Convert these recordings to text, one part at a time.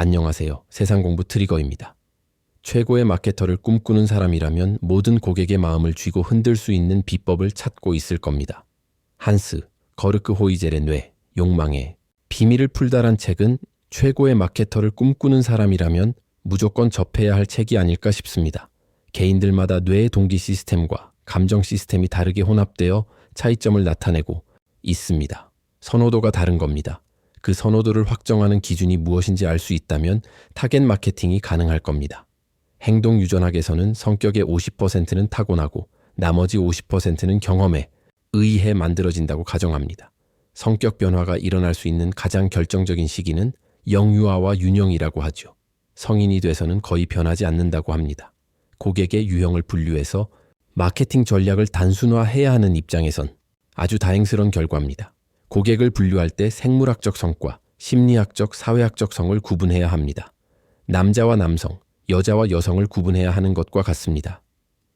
안녕하세요. 세상공부 트리거입니다. 최고의 마케터를 꿈꾸는 사람이라면 모든 고객의 마음을 쥐고 흔들 수 있는 비법을 찾고 있을 겁니다. 한스 거르크 호이젤의 뇌, 욕망의 비밀을 풀다란 책은 최고의 마케터를 꿈꾸는 사람이라면 무조건 접해야 할 책이 아닐까 싶습니다. 개인들마다 뇌의 동기 시스템과 감정 시스템이 다르게 혼합되어 차이점을 나타내고 있습니다. 선호도가 다른 겁니다. 그 선호도를 확정하는 기준이 무엇인지 알 수 있다면 타겟 마케팅이 가능할 겁니다. 행동 유전학에서는 성격의 50%는 타고나고 나머지 50%는 경험에 의해 만들어진다고 가정합니다. 성격 변화가 일어날 수 있는 가장 결정적인 시기는 영유아와 유년이라고 하죠. 성인이 돼서는 거의 변하지 않는다고 합니다. 고객의 유형을 분류해서 마케팅 전략을 단순화해야 하는 입장에선 아주 다행스러운 결과입니다. 고객을 분류할 때 생물학적 성과, 심리학적, 사회학적 성을 구분해야 합니다. 남자와 남성, 여자와 여성을 구분해야 하는 것과 같습니다.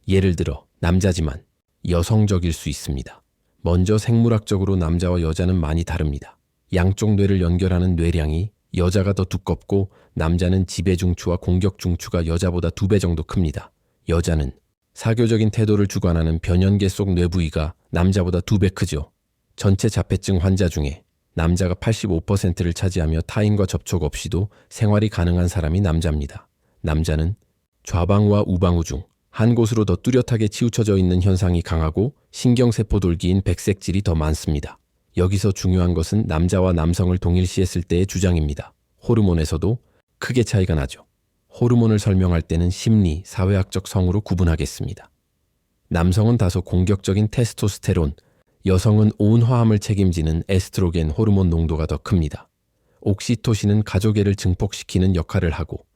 예를 들어 남자지만 여성적일 수 있습니다. 먼저 생물학적으로 남자와 여자는 많이 다릅니다. 양쪽 뇌를 연결하는 뇌량이 여자가 더 두껍고 남자는 지배 중추와 공격 중추가 여자보다 2배 정도 큽니다. 여자는 사교적인 태도를 주관하는 변연계 속 뇌부위가 남자보다 2배 크죠. 전체 자폐증 환자 중에 남자가 85%를 차지하며 타인과 접촉 없이도 생활이 가능한 사람이 남자입니다. 남자는 좌방우와 우방우 중 한 곳으로 더 뚜렷하게 치우쳐져 있는 현상이 강하고 신경세포 돌기인 백색질이 더 많습니다. 여기서 중요한 것은 남자와 남성을 동일시했을 때의 주장입니다. 호르몬에서도 크게 차이가 나죠. 호르몬을 설명할 때는 심리, 사회학적 성으로 구분하겠습니다. 남성은 다소 공격적인 테스토스테론, 여성은 온 화합을 책임지는 에스트로겐 호르몬 농도가 더 큽니다. 옥시토신은 가족애를 증폭시키는 역할을 하고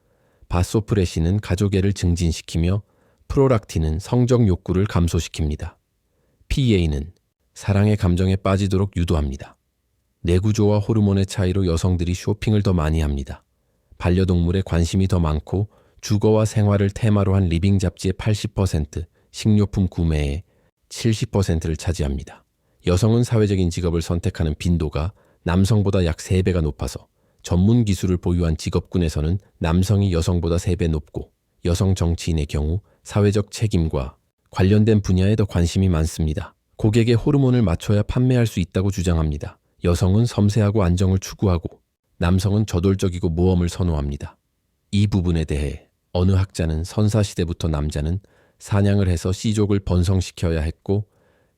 바소프레신은 가족애를 증진시키며 프로락틴은 성적 욕구를 감소시킵니다. PA는 사랑의 감정에 빠지도록 유도합니다. 뇌구조와 호르몬의 차이로 여성들이 쇼핑을 더 많이 합니다. 반려동물에 관심이 더 많고 주거와 생활을 테마로 한 리빙 잡지의 80%, 식료품 구매의 70%를 차지합니다. 여성은 사회적인 직업을 선택하는 빈도가 남성보다 약 3배가 높아서 전문 기술을 보유한 직업군에서는 남성이 여성보다 3배 높고 여성 정치인의 경우 사회적 책임과 관련된 분야에 더 관심이 많습니다. 고객의 호르몬을 맞춰야 판매할 수 있다고 주장합니다. 여성은 섬세하고 안정을 추구하고 남성은 저돌적이고 모험을 선호합니다. 이 부분에 대해 어느 학자는 선사시대부터 남자는 사냥을 해서 씨족을 번성시켜야 했고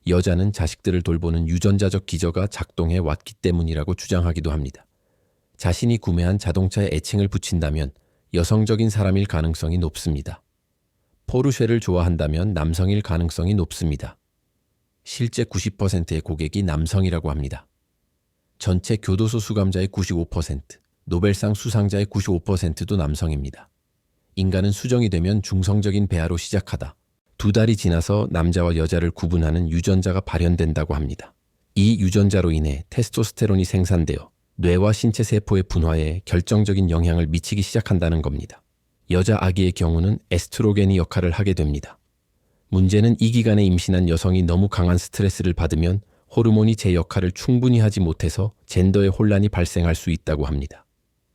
여자는 자식들을 돌보는 유전자적 기저가 작동해 왔기 때문이라고 주장하기도 합니다. 자신이 구매한 자동차에 애칭을 붙인다면 여성적인 사람일 가능성이 높습니다. 포르쉐를 좋아한다면 남성일 가능성이 높습니다. 실제 90%의 고객이 남성이라고 합니다. 전체 교도소 수감자의 95%, 노벨상 수상자의 95%도 남성입니다. 인간은 수정이 되면 중성적인 배아로 시작하다 2달이 지나서 남자와 여자를 구분하는 유전자가 발현된다고 합니다. 이 유전자로 인해 테스토스테론이 생산되어 뇌와 신체 세포의 분화에 결정적인 영향을 미치기 시작한다는 겁니다. 여자 아기의 경우는 에스트로겐이 역할을 하게 됩니다. 문제는 이 기간에 임신한 여성이 너무 강한 스트레스를 받으면 호르몬이 제 역할을 충분히 하지 못해서 젠더의 혼란이 발생할 수 있다고 합니다.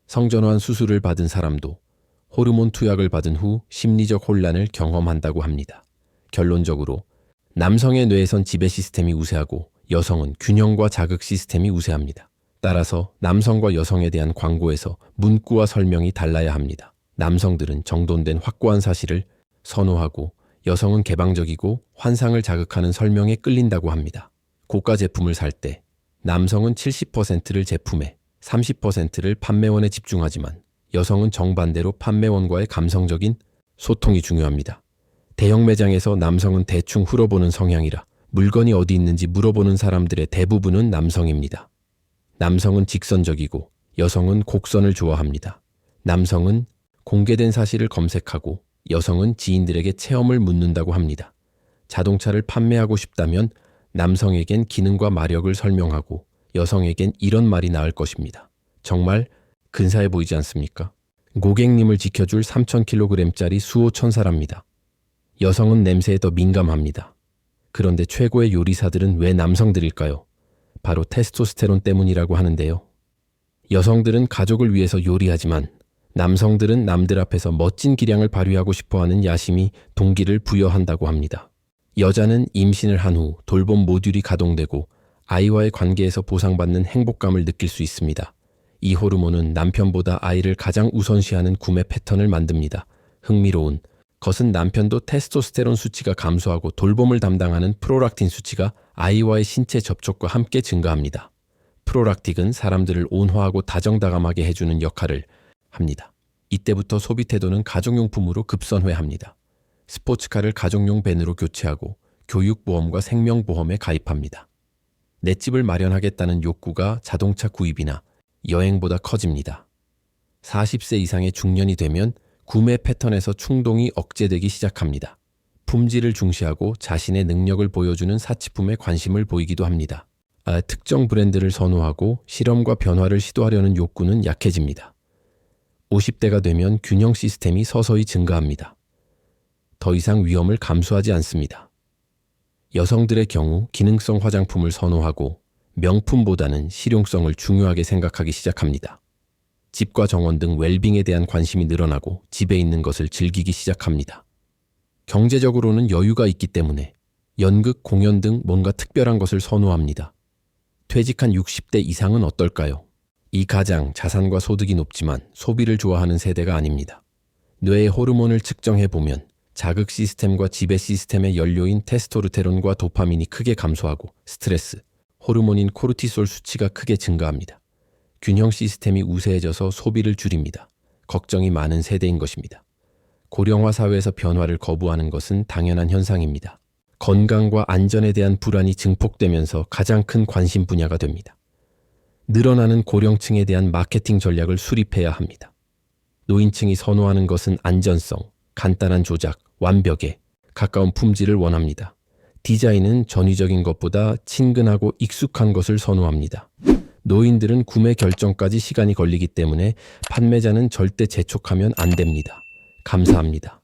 성전환 수술을 받은 사람도 호르몬 투약을 받은 후 심리적 혼란을 경험한다고 합니다. 결론적으로 남성의 뇌에선 지배 시스템이 우세하고 여성은 균형과 자극 시스템이 우세합니다. 따라서 남성과 여성에 대한 광고에서 문구와 설명이 달라야 합니다. 남성들은 정돈된 확고한 사실을 선호하고 여성은 개방적이고 환상을 자극하는 설명에 끌린다고 합니다. 고가 제품을 살 때 남성은 70%를 제품에 30%를 판매원에 집중하지만 여성은 정반대로 판매원과의 감성적인 소통이 중요합니다. 대형 매장에서 남성은 대충 흘러보는 성향이라 물건이 어디 있는지 물어보는 사람들의 대부분은 남성입니다. 남성은 직선적이고 여성은 곡선을 좋아합니다. 남성은 공개된 사실을 검색하고 여성은 지인들에게 체험을 묻는다고 합니다. 자동차를 판매하고 싶다면 남성에겐 기능과 마력을 설명하고 여성에겐 이런 말이 나을 것입니다. 정말 근사해 보이지 않습니까? 고객님을 지켜줄 3000kg짜리 수호천사랍니다. 여성은 냄새에 더 민감합니다. 그런데 최고의 요리사들은 왜 남성들일까요? 바로 테스토스테론 때문이라고 하는데요. 여성들은 가족을 위해서 요리하지만 남성들은 남들 앞에서 멋진 기량을 발휘하고 싶어하는 야심이 동기를 부여한다고 합니다. 여자는 임신을 한 후 돌봄 모듈이 가동되고 아이와의 관계에서 보상받는 행복감을 느낄 수 있습니다. 이 호르몬은 남편보다 아이를 가장 우선시하는 구매 패턴을 만듭니다. 흥미로운 것은 남편도 테스토스테론 수치가 감소하고 돌봄을 담당하는 프로락틴 수치가 아이와의 신체 접촉과 함께 증가합니다. 프로락틴은 사람들을 온화하고 다정다감하게 해주는 역할을 합니다. 이때부터 소비 태도는 가정용품으로 급선회합니다. 스포츠카를 가정용 밴으로 교체하고 교육보험과 생명보험에 가입합니다. 내 집을 마련하겠다는 욕구가 자동차 구입이나 여행보다 커집니다. 40세 이상의 중년이 되면 구매 패턴에서 충동이 억제되기 시작합니다. 품질을 중시하고 자신의 능력을 보여주는 사치품에 관심을 보이기도 합니다. 특정 브랜드를 선호하고 실험과 변화를 시도하려는 욕구는 약해집니다. 50대가 되면 균형 시스템이 서서히 증가합니다. 더 이상 위험을 감수하지 않습니다. 여성들의 경우 기능성 화장품을 선호하고 명품보다는 실용성을 중요하게 생각하기 시작합니다. 집과 정원 등 웰빙에 대한 관심이 늘어나고 집에 있는 것을 즐기기 시작합니다. 경제적으로는 여유가 있기 때문에 연극, 공연 등 뭔가 특별한 것을 선호합니다. 퇴직한 60대 이상은 어떨까요? 이 가장 자산과 소득이 높지만 소비를 좋아하는 세대가 아닙니다. 뇌의 호르몬을 측정해보면 자극 시스템과 지배 시스템의 연료인 테스토스테론과 도파민이 크게 감소하고 스트레스, 호르몬인 코르티솔 수치가 크게 증가합니다. 균형 시스템이 우세해져서 소비를 줄입니다. 걱정이 많은 세대인 것입니다. 고령화 사회에서 변화를 거부하는 것은 당연한 현상입니다. 건강과 안전에 대한 불안이 증폭되면서 가장 큰 관심 분야가 됩니다. 늘어나는 고령층에 대한 마케팅 전략을 수립해야 합니다. 노인층이 선호하는 것은 안전성, 간단한 조작, 완벽에 가까운 품질을 원합니다. 디자인은 전위적인 것보다 친근하고 익숙한 것을 선호합니다. 노인들은 구매 결정까지 시간이 걸리기 때문에 판매자는 절대 재촉하면 안 됩니다. 감사합니다.